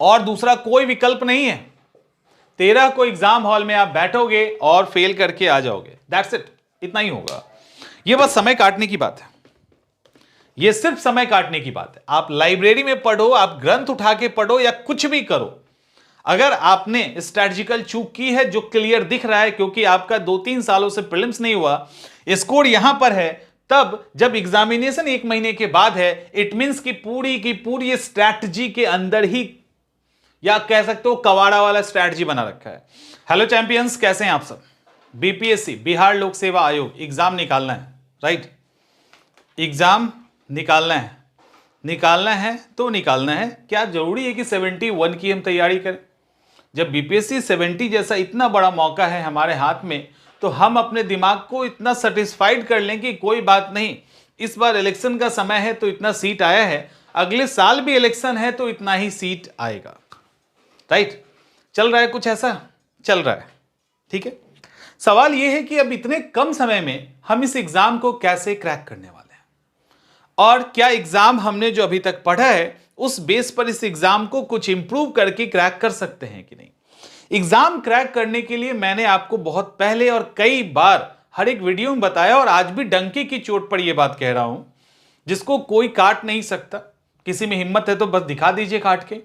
और दूसरा कोई विकल्प नहीं है। 13 को एग्जाम हॉल में आप बैठोगे और फेल करके आ जाओगे, दैट्स इट, इतना ही होगा। यह बस समय काटने की बात है, यह सिर्फ समय काटने की बात है। आप लाइब्रेरी में पढ़ो, आप ग्रंथ उठा के पढ़ो या कुछ भी करो, अगर आपने स्ट्रैटेजिकल चूक की है जो क्लियर दिख रहा है, क्योंकि आपका 2-3 सालों से प्रीलिम्स नहीं हुआ, स्कोर यहां पर है, तब जब एग्जामिनेशन 1 महीने के बाद है, इट मींस की पूरी स्ट्रैटेजी के अंदर ही, या कह सकते हो कवाड़ा वाला स्ट्रैटेजी बना रखा है। हेलो चैंपियंस, कैसे हैं आप सब? बीपीएससी बिहार लोक सेवा आयोग एग्जाम निकालना है, राइट? एग्जाम निकालना है तो निकालना है। क्या जरूरी है कि 71 की हम तैयारी करें? जब बीपीएससी 70 जैसा इतना बड़ा मौका है हमारे हाथ में, तो हम अपने दिमाग को इतना सेटिस्फाइड कर लें कि कोई बात नहीं, इस बार इलेक्शन का समय है तो इतना सीट आया है, अगले साल भी इलेक्शन है तो इतना ही सीट आएगा, राइट? चल रहा है कुछ ऐसा, चल रहा है, ठीक है। सवाल यह है कि अब इतने कम समय में हम इस एग्जाम को कैसे क्रैक करने वाले हैं, और क्या एग्जाम हमने जो अभी तक पढ़ा है उस बेस पर इस एग्जाम को कुछ इंप्रूव करके क्रैक कर सकते हैं कि नहीं। एग्जाम क्रैक करने के लिए मैंने आपको बहुत पहले और कई बार हर एक वीडियो में बताया, और आज भी डंके की चोट पर यह बात कह रहा हूं, जिसको कोई काट नहीं सकता। किसी में हिम्मत है तो बस दिखा दीजिए काट के,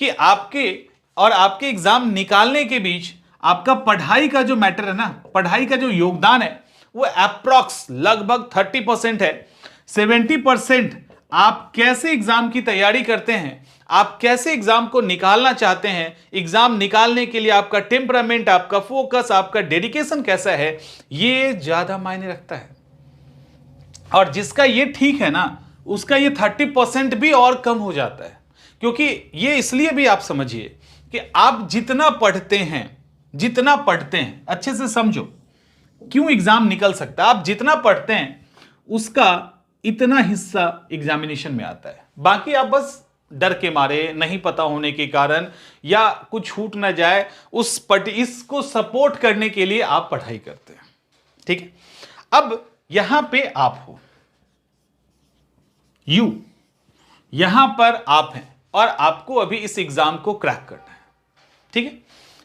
कि आपके और आपके एग्जाम निकालने के बीच आपका पढ़ाई का जो मैटर है ना, पढ़ाई का जो योगदान है, वो अप्रॉक्स लगभग 30% है। 70% आप कैसे एग्जाम की तैयारी करते हैं, आप कैसे एग्जाम को निकालना चाहते हैं, एग्जाम निकालने के लिए आपका टेम्परामेंट, आपका फोकस, आपका डेडिकेशन कैसा है, ये ज्यादा मायने रखता है। और जिसका ये ठीक है ना, उसका ये 30% भी और कम हो जाता है। क्योंकि ये इसलिए भी आप समझिए कि आप जितना पढ़ते हैं, अच्छे से समझो क्यों एग्जाम निकल सकता है। आप जितना पढ़ते हैं उसका इतना हिस्सा एग्जामिनेशन में आता है, बाकी आप बस डर के मारे, नहीं पता होने के कारण, या कुछ छूट ना जाए इसको सपोर्ट करने के लिए आप पढ़ाई करते हैं, ठीक है। अब यहां पे आप हो, यहां पर आप हैं, और आपको अभी इस एग्जाम को क्रैक करना है, ठीक है।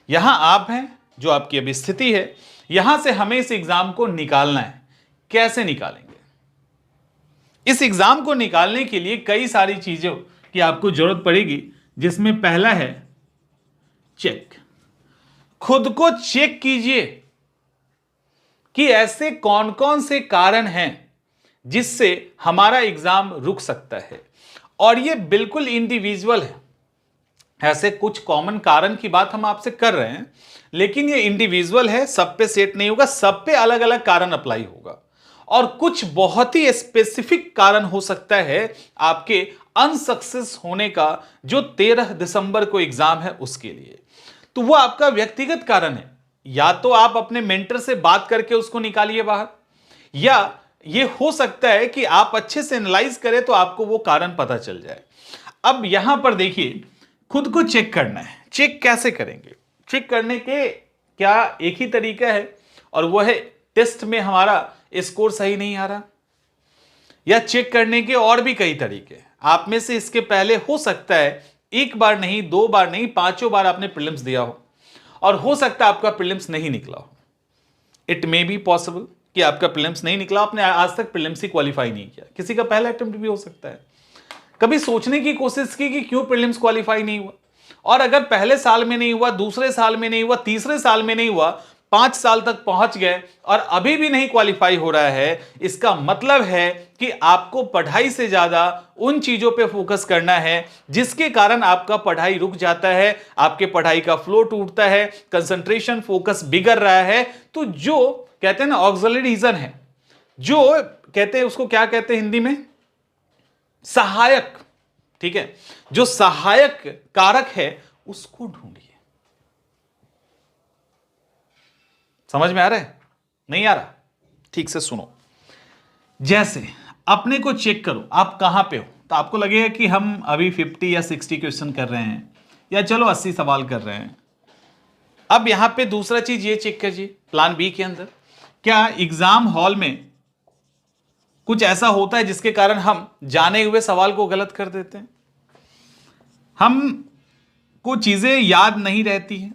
यहां आप हैं, जो आपकी अभी स्थिति है, यहां से हमें इस एग्जाम को निकालना है। कैसे निकालेंगे? इस एग्जाम को निकालने के लिए कई सारी चीजों की आपको जरूरत पड़ेगी, जिसमें पहला है चेक। खुद को चेक कीजिए कि ऐसे कौन कौन से कारण हैं जिससे हमारा एग्जाम रुक सकता है, और यह बिल्कुल इंडिविजुअल है। ऐसे कुछ कॉमन कारण की बात हम आपसे कर रहे हैं, लेकिन ये इंडिविजुअल है, सब पे सेट नहीं होगा, सब पे अलग अलग कारण अप्लाई होगा। और कुछ बहुत ही स्पेसिफिक कारण हो सकता है आपके अनसक्सेस होने का, जो 13 दिसंबर को एग्जाम है उसके लिए। तो वो आपका व्यक्तिगत कारण है, या तो आप अपने मेंटर से बात करके उसको निकालिए बाहर, या ये हो सकता है कि आप अच्छे से एनालाइज करें तो आपको वो कारण पता चल जाए। अब यहां पर देखिए, खुद को चेक करना है। चेक कैसे करेंगे? चेक करने के क्या एक ही तरीका है, और वो है टेस्ट में हमारा स्कोर सही नहीं आ रहा, या चेक करने के और भी कई तरीके। आप में से इसके पहले हो सकता है 1 बार नहीं, 2 बार नहीं, 5 बार आपने प्रीलिम्स दिया हो, और हो सकता है आपका प्रीलिम्स नहीं निकला हो। इट मे बी पॉसिबल कि आपका प्रीलिम्स नहीं निकला, आपने आज तक प्रीलिम्स ही क्वालिफाई नहीं किया। किसी का पहला अटेम्प्ट भी हो सकता है। कभी सोचने की कोशिश की कि क्यों प्रीलिम्स क्वालिफाई नहीं हुआ, और अगर पहले साल में नहीं हुआ, दूसरे साल में नहीं हुआ, तीसरे साल में नहीं हुआ, 5 साल तक पहुंच गए और अभी भी नहीं क्वालिफाई हो रहा है, इसका मतलब है कि आपको पढ़ाई से ज्यादा उन चीजों पे फोकस करना है जिसके कारण आपका पढ़ाई रुक जाता है, आपके पढ़ाई का फ्लो टूटता है, कंसंट्रेशन फोकस बिगड़ रहा है। तो जो कहते हैं ना ऑक्सिलरी रीजन है, जो कहते हैं उसको क्या कहते हैं हिंदी में, सहायक ठीक है, जो सहायक कारक है उसको ढूंढिए। समझ में आ रहा है? नहीं आ रहा? ठीक से सुनो। जैसे अपने को चेक करो आप कहां पे हो, तो आपको लगेगा कि हम अभी 50 या 60 क्वेश्चन कर रहे हैं, या चलो 80 सवाल कर रहे हैं। अब यहां पे दूसरा चीज ये चेक कीजिए, प्लान बी के अंदर क्या एग्जाम हॉल में कुछ ऐसा होता है जिसके कारण हम जाने हुए सवाल को गलत कर देते हैं, हम को चीजें याद नहीं रहती हैं,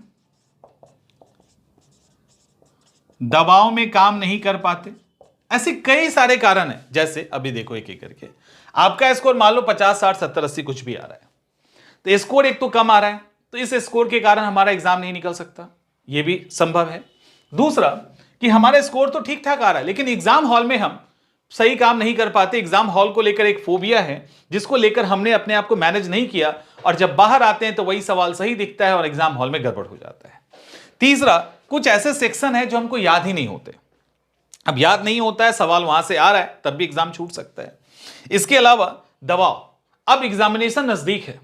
दबाव में काम नहीं कर पाते, ऐसे कई सारे कारण हैं। जैसे अभी देखो एक एक करके, आपका स्कोर मान लो 50, 60, 70, 80 कुछ भी आ रहा है, तो स्कोर एक तो कम आ रहा है, तो इस स्कोर के कारण हमारा एग्जाम नहीं निकल सकता, यह भी संभव है। दूसरा कि हमारा स्कोर तो ठीक ठाक आ रहा है लेकिन एग्जाम हॉल में हम सही काम नहीं कर पाते, एग्जाम हॉल को लेकर एक फोबिया है जिसको लेकर हमने अपने आप को मैनेज नहीं किया, और जब बाहर आते हैं तो वही सवाल सही दिखता है और एग्जाम हॉल में गड़बड़ हो जाता है। तीसरा, कुछ ऐसे सेक्शन है जो हमको याद ही नहीं होते, अब याद नहीं होता है, सवाल वहां से आ रहा है तब भी एग्जाम छूट सकता है। इसके अलावा दबाव, अब एग्जामिनेशन नजदीक है,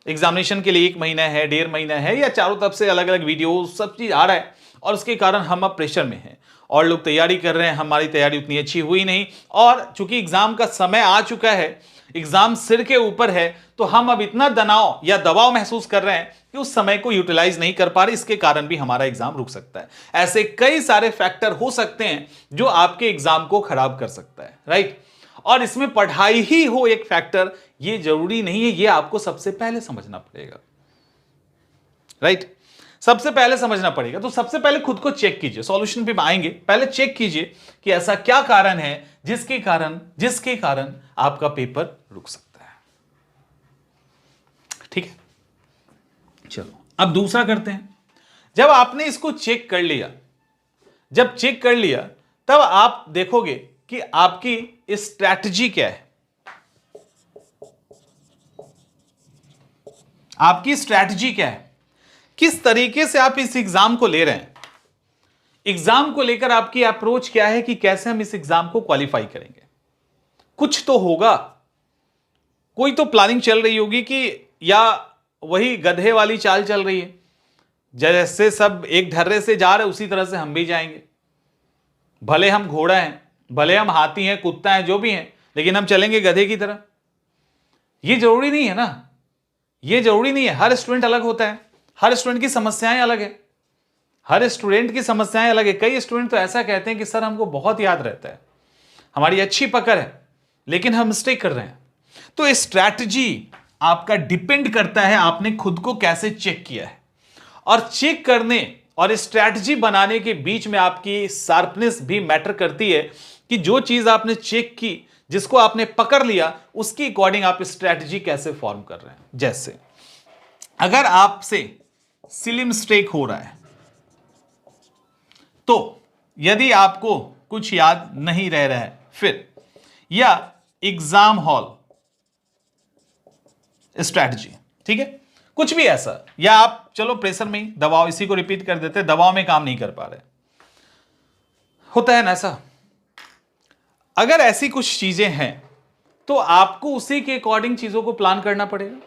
एग्जामिनेशन के लिए 1 महीना है, 1.5 महीना है, या चारों तरफ से अलग अलग वीडियो सब चीज आ रहा है, और उसके कारण हम अब प्रेशर में हैं और लोग तैयारी कर रहे हैं, हमारी तैयारी उतनी अच्छी हुई नहीं, और चूंकि एग्जाम का समय आ चुका है, एग्जाम सिर के ऊपर है, तो हम अब इतना तनाव या दबाव महसूस कर रहे हैं कि उस समय को यूटिलाइज नहीं कर पा रहे, इसके कारण भी हमारा एग्जाम रुक सकता है। ऐसे कई सारे फैक्टर हो सकते हैं जो आपके एग्जाम को खराब कर सकता है, राइट। और इसमें पढ़ाई ही हो एक फैक्टर, ये जरूरी नहीं है, ये आपको सबसे पहले समझना पड़ेगा, राइट। सबसे पहले समझना पड़ेगा, तो सबसे पहले खुद को चेक कीजिए, सॉल्यूशन पे आएंगे, पहले चेक कीजिए कि ऐसा क्या कारण है जिसके कारण आपका पेपर रुक सकता है। ठीक है, चलो अब दूसरा करते हैं। जब आपने इसको चेक कर लिया, जब चेक कर लिया तब आप देखोगे कि आपकी स्ट्रैटेजी क्या है, आपकी स्ट्रैटेजी क्या है, किस तरीके से आप इस एग्जाम को ले रहे हैं, एग्जाम को लेकर आपकी अप्रोच क्या है कि कैसे हम इस एग्जाम को क्वालिफाई करेंगे। कुछ तो होगा, कोई तो प्लानिंग चल रही होगी कि, या वही गधे वाली चाल चल रही है, जैसे सब एक ढर्रे से जा रहे उसी तरह से हम भी जाएंगे, भले हम घोड़ा हैं, भले हम हाथी हैं, कुत्ता हैं, जो भी हैं, लेकिन हम चलेंगे गधे की तरह। ये जरूरी नहीं है ना, ये जरूरी नहीं है, हर स्टूडेंट अलग होता है, हर स्टूडेंट की समस्याएं अलग है, हर स्टूडेंट की समस्याएं अलग है। कई स्टूडेंट तो ऐसा कहते हैं कि सर हमको बहुत याद रहता है, हमारी अच्छी पकड़ है, लेकिन हम मिस्टेक कर रहे हैं। तो स्ट्रैटेजी आपका डिपेंड करता है आपने खुद को कैसे चेक किया है, और चेक करने और स्ट्रैटेजी बनाने के बीच में आपकी शार्पनेस भी मैटर करती है कि जो चीज आपने चेक की, जिसको आपने पकड़ लिया, उसके अकॉर्डिंग आप स्ट्रैटेजी कैसे फॉर्म कर रहे हैं। जैसे अगर आपसे सिली मिस्टेक हो रहा है, तो यदि आपको कुछ याद नहीं रह रहा है, फिर या एग्जाम हॉल स्ट्रैटेजी, ठीक है, कुछ भी ऐसा, या आप चलो प्रेशर में ही दबाव, इसी को रिपीट कर देते, दबाव में काम नहीं कर पा रहे, होता है ना ऐसा। अगर ऐसी कुछ चीजें हैं तो आपको उसी के अकॉर्डिंग चीजों को प्लान करना पड़ेगा,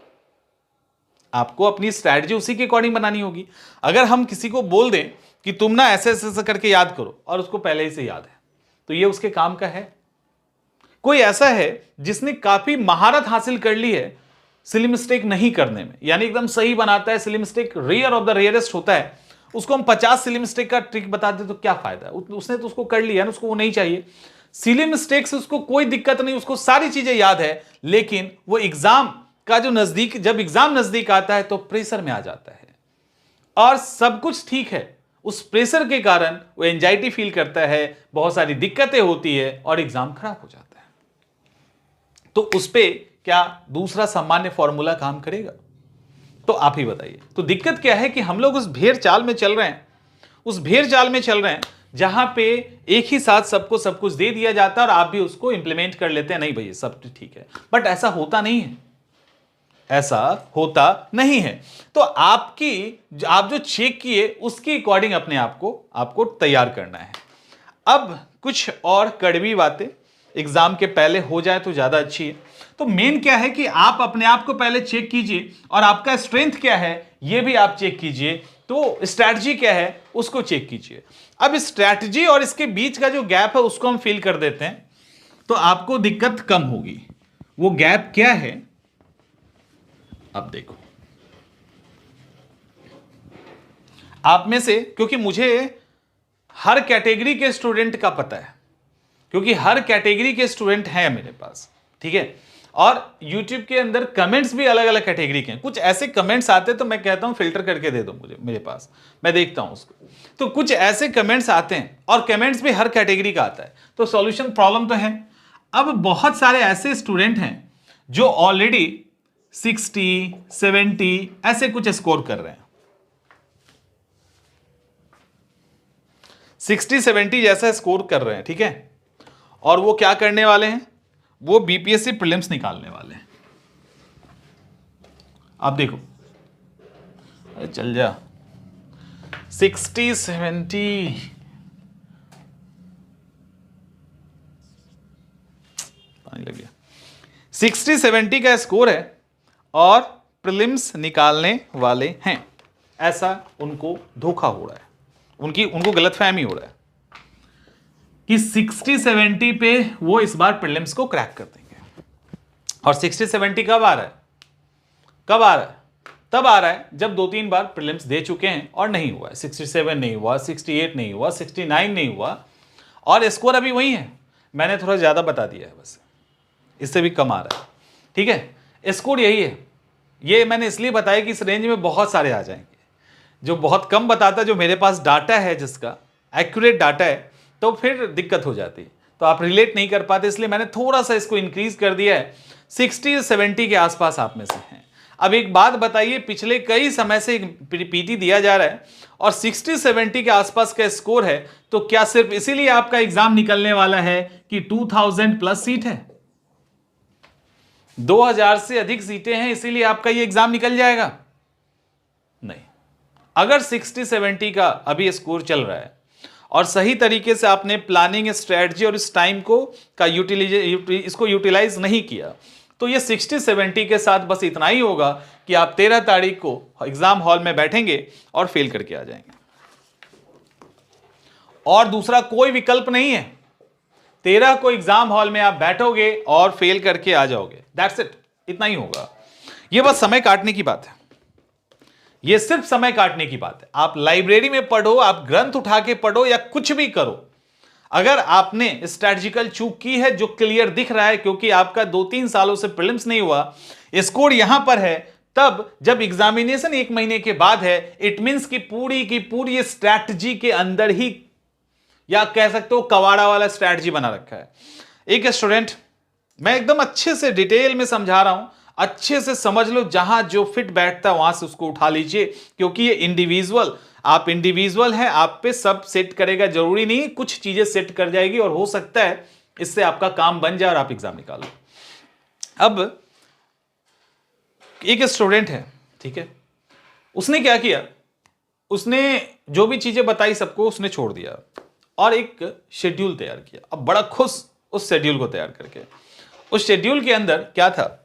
आपको अपनी स्ट्रैटेजी उसी के अकॉर्डिंग बनानी होगी। अगर हम किसी को बोल दें कि तुम ना ऐसे ऐसे करके याद करो, और उसको पहले ही से याद है, तो ये उसके काम का है। कोई ऐसा है जिसने काफी महारत हासिल कर ली है सिली मिस्टेक नहीं करने में, यानी एकदम सही बनाता है, silly mistake rare of the rarest होता है, उसको हम 50 सिली मिस्टेक का ट्रिक बता दे तो क्या फायदा, उसने तो उसको कर लिया ना, उसको वो नहीं चाहिए। सिली मिस्टेक से उसको कोई दिक्कत नहीं, उसको सारी चीजें याद है, लेकिन वो एग्जाम का जो नजदीक, जब एग्जाम नजदीक आता है तो प्रेशर में आ जाता है, और सब कुछ ठीक है, उस प्रेशर के कारण वो एंजाइटी फील करता है, बहुत सारी दिक्कतें होती है और एग्जाम खराब हो जाता है। तो उस पे क्या दूसरा सामान्य फॉर्मूला काम करेगा? तो आप ही बताइए। तो दिक्कत क्या है कि हम लोग उस भेड़ चाल में चल रहे हैं, उस भेड़ चाल में चल रहे हैं जहां पे एक ही साथ सबको सब कुछ दे दिया जाता है और आप भी उसको इंप्लीमेंट कर लेते हैं, नहीं भैया सब ठीक है, बट ऐसा होता नहीं है, ऐसा होता नहीं है। तो आप जो चेक किए उसके अकॉर्डिंग अपने आप को आपको तैयार करना है। अब कुछ और कड़वी बातें एग्जाम के पहले हो जाए तो ज्यादा अच्छी है। तो मेन क्या है कि आप अपने आप को पहले चेक कीजिए और आपका स्ट्रेंथ क्या है ये भी आप चेक कीजिए, तो स्ट्रैटेजी क्या है उसको चेक कीजिए। अब स्ट्रैटेजी और इसके बीच का जो गैप है उसको हम फिल कर देते हैं, तो आपको दिक्कत कम होगी। वो गैप क्या है अब देखो, आप में से, क्योंकि मुझे हर कैटेगरी के स्टूडेंट का पता है, क्योंकि हर कैटेगरी के स्टूडेंट हैं मेरे पास, ठीक है। और YouTube के अंदर कमेंट्स भी अलग अलग कैटेगरी के हैं। कुछ ऐसे कमेंट्स आते हैं तो मैं कहता हूं फिल्टर करके दे दो मुझे, मेरे पास, मैं देखता हूं उसको। तो कुछ ऐसे कमेंट्स आते हैं और कमेंट्स भी हर कैटेगरी का आता है, तो सॉल्यूशन प्रॉब्लम तो है। अब बहुत सारे ऐसे स्टूडेंट हैं जो ऑलरेडी 60, 70 ऐसे कुछ स्कोर कर रहे हैं, 60-70 जैसा स्कोर कर रहे हैं, ठीक है। और वो क्या करने वाले हैं, वो बीपीएससी प्रीलिम्स निकालने वाले हैं। आप देखो, अरे चल जा, 60-70 पानी लग गया, 60-70 का स्कोर है और प्रीलिम्स निकालने वाले हैं, ऐसा उनको धोखा हो रहा है, उनको गलतफहमी हो रहा है कि 60-70 पे वो इस बार प्रीलिम्स को क्रैक कर देंगे। और 60-70 कब आ रहा है, कब आ रहा है, तब आ रहा है जब 2-3 बार प्रीलिम्स दे चुके हैं और नहीं हुआ है। 67 नहीं हुआ, 68 नहीं हुआ, 69 नहीं हुआ, और स्कोर अभी वही है। मैंने थोड़ा ज्यादा बता दिया है, बस इससे भी कम आ रहा है, ठीक है। स्कोर यही है, ये मैंने इसलिए बताया कि इस रेंज में बहुत सारे आ जाएंगे। जो बहुत कम बताता, जो मेरे पास डाटा है जिसका एक्यूरेट डाटा है, तो फिर दिक्कत हो जाती है, तो आप रिलेट नहीं कर पाते, इसलिए मैंने थोड़ा सा इसको इंक्रीज कर दिया है। 60-70 के आसपास आप में से हैं। अब एक बात बताइए, पिछले कई समय से पीटी दिया जा रहा है और 60-70 के आसपास का स्कोर है, तो क्या सिर्फ इसीलिए आपका एग्जाम निकलने वाला है कि 2000 प्लस सीट है, 2000 से अधिक सीटें हैं इसीलिए आपका ये एग्जाम निकल जाएगा? नहीं। अगर 60-70 का अभी स्कोर चल रहा है और सही तरीके से आपने प्लानिंग, स्ट्रेटजी और इस टाइम को इसको यूटिलाइज नहीं किया, तो ये 60-70 के साथ बस इतना ही होगा कि आप 13 तारीख को एग्जाम हॉल में बैठेंगे और फेल करके आ जाएंगे, और दूसरा कोई विकल्प नहीं है। 13 को एग्जाम हॉल में आप बैठोगे और फेल करके आ जाओगे, दैट्स इट, इतना ही होगा। ये बस समय काटने की बात है, ये सिर्फ समय काटने की बात है। आप लाइब्रेरी में पढ़ो, आप ग्रंथ उठा के पढ़ो या कुछ भी करो, अगर आपने स्ट्रैटेजिकल चूक की है जो क्लियर दिख रहा है, क्योंकि आपका 2-3 सालों से प्रीलिम्स नहीं हुआ, स्कोर यहां पर है, तब जब एग्जामिनेशन 1 महीने के बाद है, इट मींस की पूरी स्ट्रैटेजी के अंदर ही, या कह सकते हो कवाड़ा वाला स्ट्रैटेजी बना रखा है। एक स्टूडेंट, मैं एकदम अच्छे से डिटेल में समझा रहा हूं, अच्छे से समझ लो, जहां जो फिट बैठता है वहां से उसको उठा लीजिए, क्योंकि ये इंडिविजुअल, आप इंडिविजुअल हैं, आप पे सब सेट करेगा जरूरी नहीं, कुछ चीजें सेट कर जाएगी और हो सकता है इससे आपका काम बन जाए और आप एग्जाम निकालो। अब एक स्टूडेंट है, ठीक है, उसने क्या किया, उसने जो भी चीजें बताई सबको उसने छोड़ दिया और एक शेड्यूल तैयार किया। अब बड़ा खुश उस शेड्यूल को तैयार करके। उस शेड्यूल के अंदर क्या था,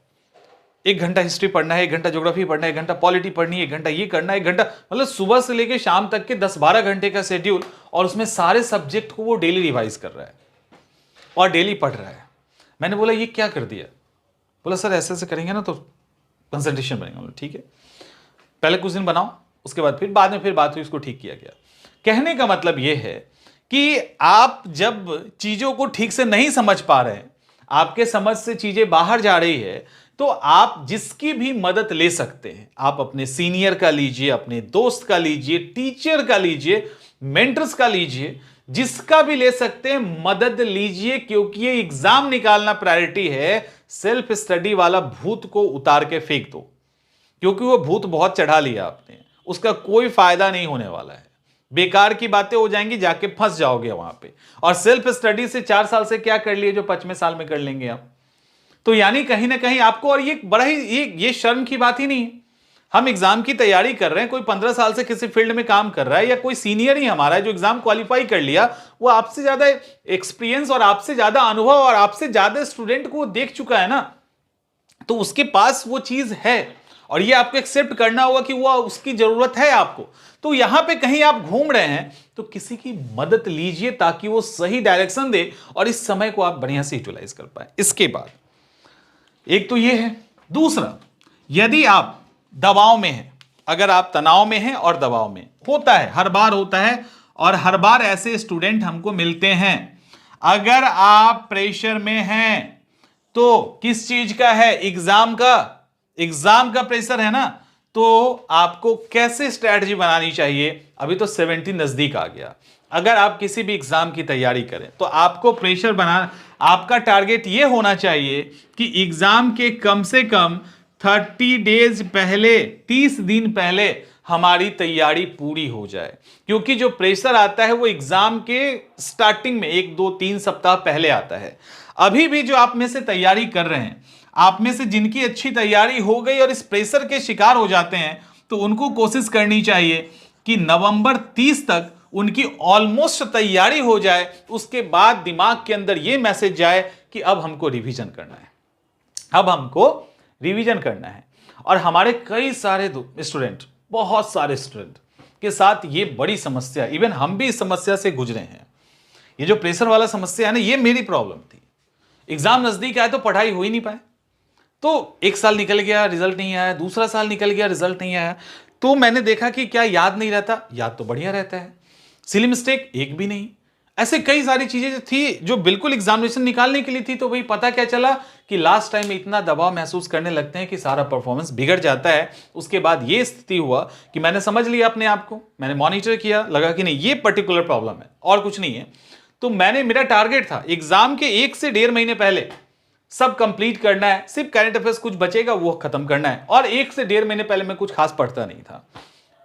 1 घंटा हिस्ट्री पढ़ना है, 1 घंटा ज्योग्राफी पढ़ना है, 1 घंटा पॉलिटी पढ़नी है, 1 घंटा ये करना है, 1 घंटा, मतलब सुबह से लेकर शाम तक के 10-12 घंटे का शेड्यूल, और उसमें सारे सब्जेक्ट को वो डेली रिवाइज कर रहा है और डेली पढ़ रहा है। मैंने बोला ये क्या कर दिया? बोला सर ऐसे ऐसे करेंगे ना तो कंसंट्रेशन बनेगा। ठीक है, पहले कुछ दिन बनाओ, उसके बाद बाद में बात हुई, उसको ठीक किया गया। कहने का मतलब ये है कि आप जब चीजों को ठीक से नहीं समझ पा रहे हैं, आपके समझ से चीजें बाहर जा रही है, तो आप जिसकी भी मदद ले सकते हैं। आप अपने सीनियर का लीजिए, अपने दोस्त का लीजिए, टीचर का लीजिए, मेंटर्स का लीजिए, जिसका भी ले सकते हैं मदद लीजिए, क्योंकि ये एग्जाम निकालना प्रायोरिटी है। सेल्फ स्टडी वाला भूत को उतार के फेंक दो, क्योंकि वो भूत बहुत चढ़ा लिया आपने, उसका कोई फायदा नहीं होने वाला है, बेकार की बातें हो जाएंगी, जाके फंस जाओगे वहां पे। और सेल्फ स्टडी से 4 साल से क्या कर लिए जो 5वें साल में कर लेंगे आप? तो यानी कहीं ना कहीं आपको, और ये बड़ा ही ये शर्म की बात ही नहीं है। हम एग्जाम की तैयारी कर रहे हैं, कोई 15 साल से किसी फील्ड में काम कर रहा है, या कोई सीनियर ही हमारा है जो एग्जाम क्वालिफाई कर लिया, वो आपसे ज्यादा एक्सपीरियंस और आपसे ज्यादा अनुभव और आपसे ज्यादा स्टूडेंट को देख चुका है ना, तो उसके पास वो चीज है और ये आपको एक्सेप्ट करना होगा कि वो उसकी जरूरत है आपको। तो यहां पे कहीं आप घूम रहे हैं तो किसी की मदद लीजिए ताकि वो सही डायरेक्शन दे और इस समय को आप बढ़िया से यूटिलाइज कर पाए। इसके बाद एक तो ये है। दूसरा, यदि आप दबाव में हैं, अगर आप तनाव में हैं और दबाव में, होता है, हर बार होता है और हर बार ऐसे स्टूडेंट हमको मिलते हैं। अगर आप प्रेशर में हैं तो किस चीज का है? एग्जाम का प्रेशर है ना, तो आपको कैसे स्ट्रैटेजी बनानी चाहिए? अभी तो 70 नजदीक आ गया। अगर आप किसी भी एग्जाम की तैयारी करें तो आपको प्रेशर आपका टारगेट यह होना चाहिए कि एग्जाम के कम से कम 30 डेज पहले, 30 दिन पहले हमारी तैयारी पूरी हो जाए। क्योंकि जो प्रेशर आता है वो एग्जाम के स्टार्टिंग में 1, 2, 3 सप्ताह पहले आता है। अभी भी जो आप में से तैयारी कर रहे हैं, आप में से जिनकी अच्छी तैयारी हो गई और इस प्रेशर के शिकार हो जाते हैं, तो उनको कोशिश करनी चाहिए कि नवंबर 30 तक उनकी ऑलमोस्ट तैयारी हो जाए। उसके बाद दिमाग के अंदर यह मैसेज जाए कि अब हमको रिवीजन करना है, अब हमको रिवीजन करना है। और हमारे कई सारे स्टूडेंट, बहुत सारे स्टूडेंट के साथ ये बड़ी समस्या, इवन हम भी इस समस्या से गुजरे हैं। ये जो प्रेशर वाला समस्या है ना, ये मेरी प्रॉब्लम थी। एग्जाम नजदीक आए तो पढ़ाई हो ही नहीं पाए, तो 1 साल निकल गया, रिजल्ट नहीं आया, दूसरा साल निकल गया, रिजल्ट नहीं आया। तो मैंने देखा कि क्या याद नहीं रहता? याद तो बढ़िया रहता है, सिली मिस्टेक एक भी नहीं। ऐसे कई सारी चीजें थी जो बिल्कुल एग्जामिनेशन निकालने के लिए थी। तो भाई पता क्या चला कि लास्ट टाइम में इतना दबाव महसूस करने लगते हैं कि सारा परफॉर्मेंस बिगड़ जाता है। उसके बाद ये स्थिति हुआ कि मैंने समझ लिया अपने आप को, मैंने मॉनिटर किया, लगा कि नहीं ये पर्टिकुलर प्रॉब्लम है और कुछ नहीं है। तो मेरा टारगेट था एग्जाम के 1 से 1.5 महीने पहले सब कंप्लीट करना है। सिर्फ करंट अफेयर्स कुछ बचेगा वो खत्म करना है। और 1 से 1.5 महीने पहले मैं कुछ खास पढ़ता नहीं था,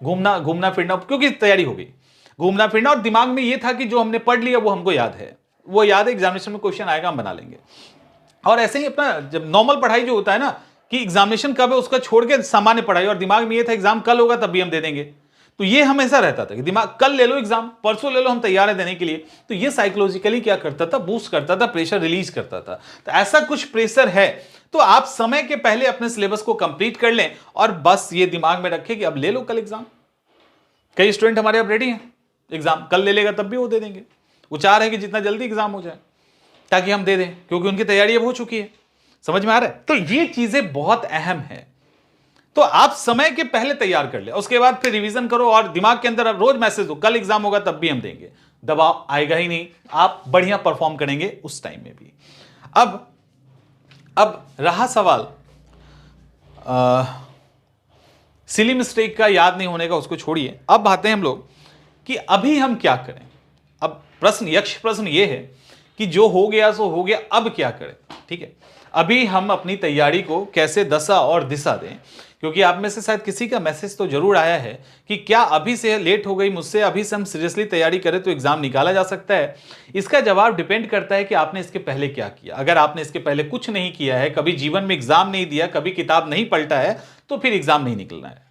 घूमना फिरना, क्योंकि तैयारी हो गई, घूमना फिरना, और दिमाग में ये था कि जो हमने पढ़ लिया वो हमको याद है, वो याद है, एग्जामिनेशन में क्वेश्चन आएगा हम बना लेंगे। और ऐसे ही अपना जब नॉर्मल पढ़ाई जो होता है ना कि एग्जामिनेशन कब है उसका छोड़ के सामान्य पढ़ाई, और दिमाग में ये था एग्जाम कल होगा तब भी हम दे देंगे। तो ये हमेशा रहता था कि दिमाग कल ले लो एग्जाम, परसों ले लो, हम तैयार है देने के लिए। तो ये साइकोलॉजिकली क्या करता था, बूस्ट करता था, प्रेशर रिलीज करता था। तो ऐसा कुछ प्रेशर है तो आप समय के पहले अपने सिलेबस को कंप्लीट कर लें और बस ये दिमाग में रखें कि अब ले लो कल एग्जाम। कई स्टूडेंट हमारे अब रेडी हैं, एग्जाम कल ले लेगा तब भी वो दे देंगे। वो चाह रहे हैं कि जितना जल्दी एग्जाम हो जाए ताकि हम दे दें, क्योंकि उनकी तैयारी अब हो चुकी है। समझ में आ रहा है? तो ये चीजें बहुत अहम है। तो आप समय के पहले तैयार कर ले, उसके बाद फिर रिवीजन करो और दिमाग के अंदर रोज मैसेज दो कल एग्जाम होगा तब भी हम देंगे। दबाव आएगा ही नहीं, आप बढ़िया परफॉर्म करेंगे उस टाइम में भी। अब रहा सवाल सिली मिस्टेक का, याद नहीं होने का, उसको छोड़िए। अब आते हैं हम लोग कि अभी हम क्या करें। अब यक्ष प्रश्न ये है कि जो हो गया सो हो गया, अब क्या करें। ठीक है, अभी हम अपनी तैयारी को कैसे दशा और दिशा दें, क्योंकि आप में से शायद किसी का मैसेज तो जरूर आया है कि क्या अभी से लेट हो गई मुझसे, अभी से हम सीरियसली तैयारी करें तो एग्जाम निकाला जा सकता है। इसका जवाब डिपेंड करता है कि आपने इसके पहले क्या किया। अगर आपने इसके पहले कुछ नहीं किया है, कभी जीवन में एग्जाम नहीं दिया, कभी किताब नहीं पलटा है, तो फिर एग्जाम नहीं निकलना है।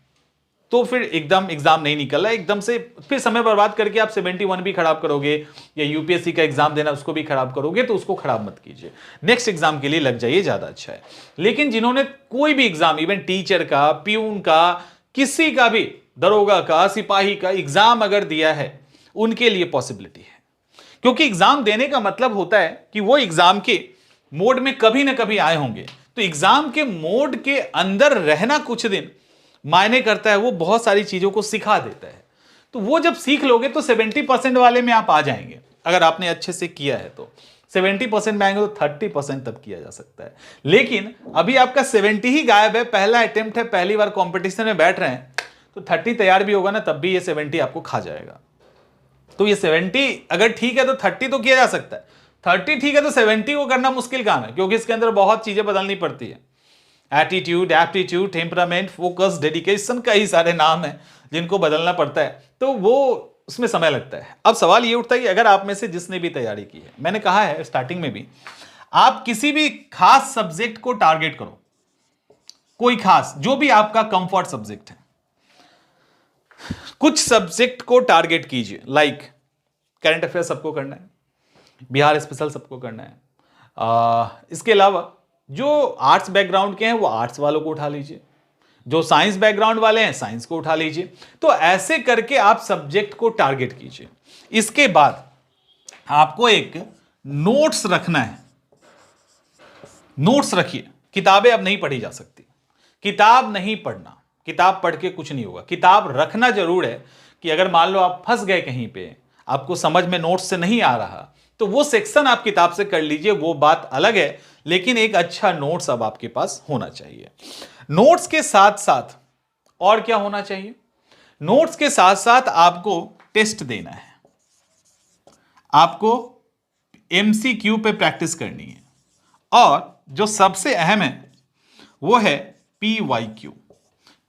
तो फिर एकदम एग्जाम नहीं निकला, एकदम से फिर समय बर्बाद करके आप 71 भी खराब करोगे या यूपीएससी का एग्जाम देना उसको भी खराब करोगे, तो उसको खराब मत कीजिए। नेक्स्ट एग्जाम के लिए लग जाइए, ज्यादा अच्छा है। लेकिन जिन्होंने कोई भी एग्जाम, इवन टीचर का, प्यून का, किसी का भी, दरोगा का, सिपाही का एग्जाम अगर दिया है, उनके लिए पॉसिबिलिटी है। क्योंकि एग्जाम देने का मतलब होता है कि वो एग्जाम के मोड में कभी ना कभी आए होंगे। तो एग्जाम के मोड के अंदर रहना कुछ दिन मायने करता है, वो बहुत सारी चीजों को सिखा देता है। तो वो जब सीख लोगे तो 70% वाले में आप आ जाएंगे। अगर आपने अच्छे से किया है तो 70% में आएंगे, तो 30% तब किया जा सकता है। लेकिन अभी आपका 70 ही गायब है, पहला अटेम्प्ट है, पहली बार कंपटीशन में बैठ रहे हैं, तो 30 तैयार भी होगा ना तब भी ये 70 आपको खा जाएगा। तो ये 70 अगर ठीक है तो 30 तो किया जा सकता है, 30 ठीक है तो 70 को करना मुश्किल काम है, क्योंकि इसके अंदर बहुत चीजें बदलनी पड़ती है। Attitude, aptitude, temperament, focus, dedication, कई सारे नाम हैं जिनको बदलना पड़ता है, तो वो उसमें समय लगता है। अब सवाल ये उठता है कि अगर आप में से जिसने भी तैयारी की है, मैंने कहा है स्टार्टिंग में भी, आप किसी भी खास सब्जेक्ट को टारगेट करो, कोई खास, जो भी आपका कंफर्ट सब्जेक्ट है, कुछ सब्जेक्ट को टारगेट कीजिए। लाइक करंट अफेयर सबको करना है, बिहार स्पेशल सबको करना है, इसके अलावा जो आर्ट्स बैकग्राउंड के हैं वो आर्ट्स वालों को उठा लीजिए, जो साइंस बैकग्राउंड वाले हैं साइंस को उठा लीजिए। तो ऐसे करके आप सब्जेक्ट को टारगेट कीजिए। इसके बाद आपको एक नोट्स रखना है। नोट्स रखिए। किताबें अब नहीं पढ़ी जा सकती, किताब नहीं पढ़ना, किताब पढ़ के कुछ नहीं होगा। किताब रखना जरूर है कि अगर मान लो आप फंस गए कहीं पे, आपको समझ में नोट्स से नहीं आ रहा, तो वो सेक्शन आप किताब से कर लीजिए, वो बात अलग है। लेकिन एक अच्छा नोट्स अब आपके पास होना चाहिए। नोट्स के साथ साथ और क्या होना चाहिए? नोट्स के साथ साथ आपको टेस्ट देना है, आपको एमसीक्यू पे प्रैक्टिस करनी है, और जो सबसे अहम है वो है पीवाईक्यू।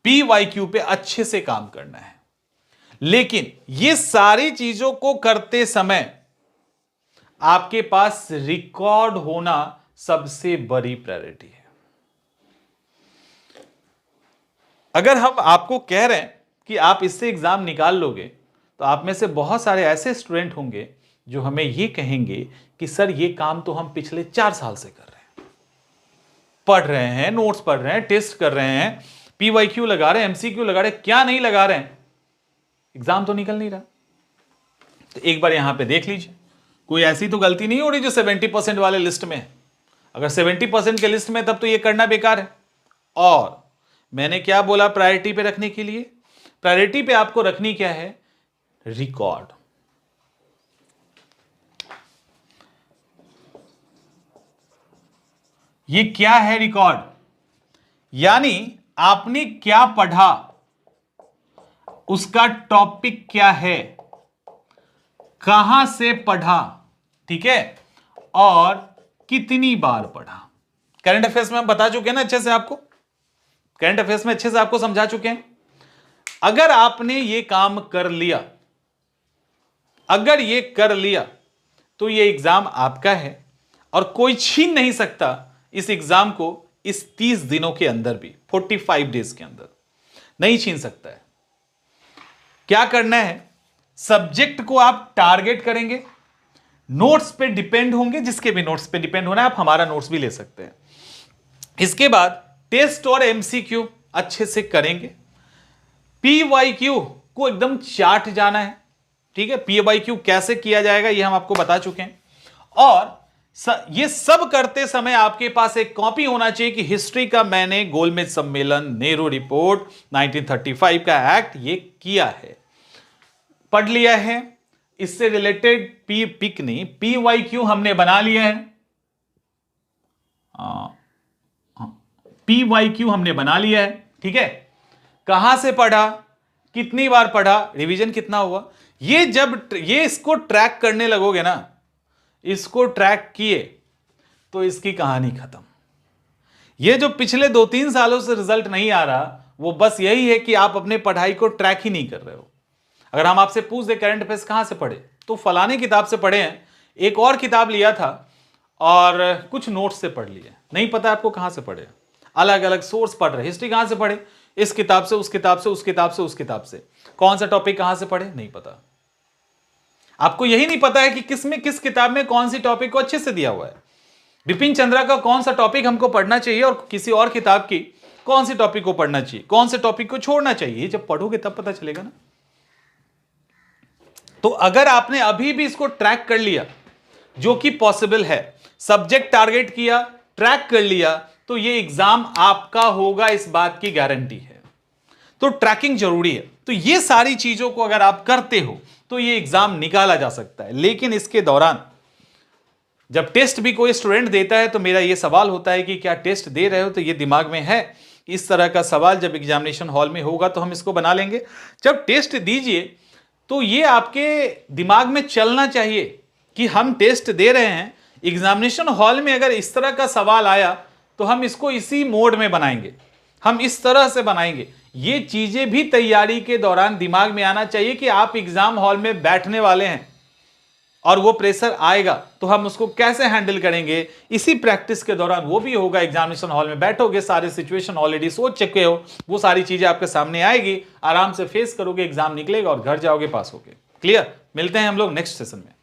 पीवाईक्यू पे अच्छे से काम करना है। लेकिन ये सारी चीजों को करते समय आपके पास रिकॉर्ड होना सबसे बड़ी प्रायोरिटी है। अगर हम आपको कह रहे हैं कि आप इससे एग्जाम निकाल लोगे, तो आप में से बहुत सारे ऐसे स्टूडेंट होंगे जो हमें ये कहेंगे कि सर ये काम तो हम पिछले 4 साल से कर रहे हैं, पढ़ रहे हैं, नोट्स पढ़ रहे हैं, टेस्ट कर रहे हैं, पीवाईक्यू लगा रहे हैं, एमसीक्यू लगा रहे हैं, क्या नहीं लगा रहे हैं, एग्जाम तो निकल नहीं रहा। तो एक बार यहां पे देख लीजिए, कोई ऐसी तो गलती नहीं हो रही जो 70% वाले लिस्ट में है। अगर 70% के लिस्ट में, तब तो ये करना बेकार है। और मैंने क्या बोला प्रायोरिटी पे रखने के लिए? प्रायोरिटी पे आपको रखनी क्या है? रिकॉर्ड। ये क्या है रिकॉर्ड? यानी आपने क्या पढ़ा, उसका टॉपिक क्या है, कहां से पढ़ा, ठीक है, और कितनी बार पढ़ा। करंट अफेयर्स में हम बता चुके हैं ना अच्छे से आपको, करंट अफेयर्स में अच्छे से आपको समझा चुके हैं। अगर आपने ये काम कर लिया, अगर ये कर लिया, तो ये एग्जाम आपका है और कोई छीन नहीं सकता इस एग्जाम को। इस 30 दिनों के अंदर भी, 45 डेज के अंदर नहीं छीन सकता है। क्या करना है? सब्जेक्ट को आप टारगेट करेंगे, नोट्स पे डिपेंड होंगे, जिसके भी नोट्स पे डिपेंड होना है, आप हमारा नोट्स भी ले सकते हैं। इसके बाद टेस्ट और एमसीक्यू अच्छे से करेंगे। पीवाईक्यू को एकदम चाट जाना है, ठीक है। पीवाईक्यू कैसे किया जाएगा ये हम आपको बता चुके हैं। और ये सब करते समय आपके पास एक कॉपी होना चाहिए कि हिस्ट्री का मैंने गोलमेज सम्मेलन, नेहरू रिपोर्ट, 1935 का एक्ट ये किया है, पढ़ लिया है। इससे रिलेटेड पिक नहीं, पीवाईक्यू हमने बना लिया है। पीवाईक्यू हमने बना लिया है, ठीक है। कहां से पढ़ा, कितनी बार पढ़ा, रिवीजन कितना हुआ, ये जब ये इसको ट्रैक करने लगोगे ना, इसको ट्रैक किए तो इसकी कहानी खत्म। ये जो पिछले 2-3 सालों से रिजल्ट नहीं आ रहा, वो बस यही है कि आप अपने पढ़ाई को ट्रैक ही नहीं कर रहे हो। अगर हम आपसे पूछ दे करंट अफेयर्स कहां से पढ़े, तो फलाने किताब से पढ़े हैं, एक और किताब लिया था और कुछ नोट्स से पढ़ लिए। नहीं पता आपको कहां से पढ़े, अलग अलग सोर्स पढ़ रहे। हिस्ट्री कहां से पढ़े, इस किताब से, उस किताब से, उस किताब से, उस किताब से। कौन सा टॉपिक कहां से पढ़े, नहीं पता। आपको यही नहीं पता है कि किसमें, किस किताब में कौन सी टॉपिक को अच्छे से दिया हुआ है। बिपिन चंद्रा का कौन सा टॉपिक हमको पढ़ना चाहिए और किसी और किताब की कौन सी टॉपिक को पढ़ना चाहिए, कौन से टॉपिक को छोड़ना चाहिए, जब पढ़ोगे तब पता चलेगा ना। तो अगर आपने अभी भी इसको ट्रैक कर लिया, जो कि पॉसिबल है, सब्जेक्ट टारगेट किया, ट्रैक कर लिया, तो ये एग्जाम आपका होगा, इस बात की गारंटी है। तो ट्रैकिंग जरूरी है। तो ये सारी चीजों को अगर आप करते हो तो ये एग्जाम निकाला जा सकता है। लेकिन इसके दौरान जब टेस्ट भी कोई स्टूडेंट देता है, तो मेरा ये सवाल होता है कि क्या टेस्ट दे रहे हो तो ये दिमाग में है, इस तरह का सवाल जब एग्जामिनेशन हॉल में होगा तो हम इसको बना लेंगे। जब टेस्ट दीजिए तो ये आपके दिमाग में चलना चाहिए कि हम टेस्ट दे रहे हैं, एग्जामिनेशन हॉल में अगर इस तरह का सवाल आया तो हम इसको इसी मोड में बनाएंगे, हम इस तरह से बनाएंगे। ये चीजें भी तैयारी के दौरान दिमाग में आना चाहिए कि आप एग्जाम हॉल में बैठने वाले हैं और वो प्रेशर आएगा तो हम उसको कैसे हैंडल करेंगे। इसी प्रैक्टिस के दौरान वो भी होगा। एग्जामिनेशन हॉल में बैठोगे, सारे सिचुएशन ऑलरेडी सोच चुके हो, वो सारी चीजें आपके सामने आएगी, आराम से फेस करोगे, एग्जाम निकलेगा और घर जाओगे पास होके। क्लियर? मिलते हैं हम लोग नेक्स्ट सेशन में।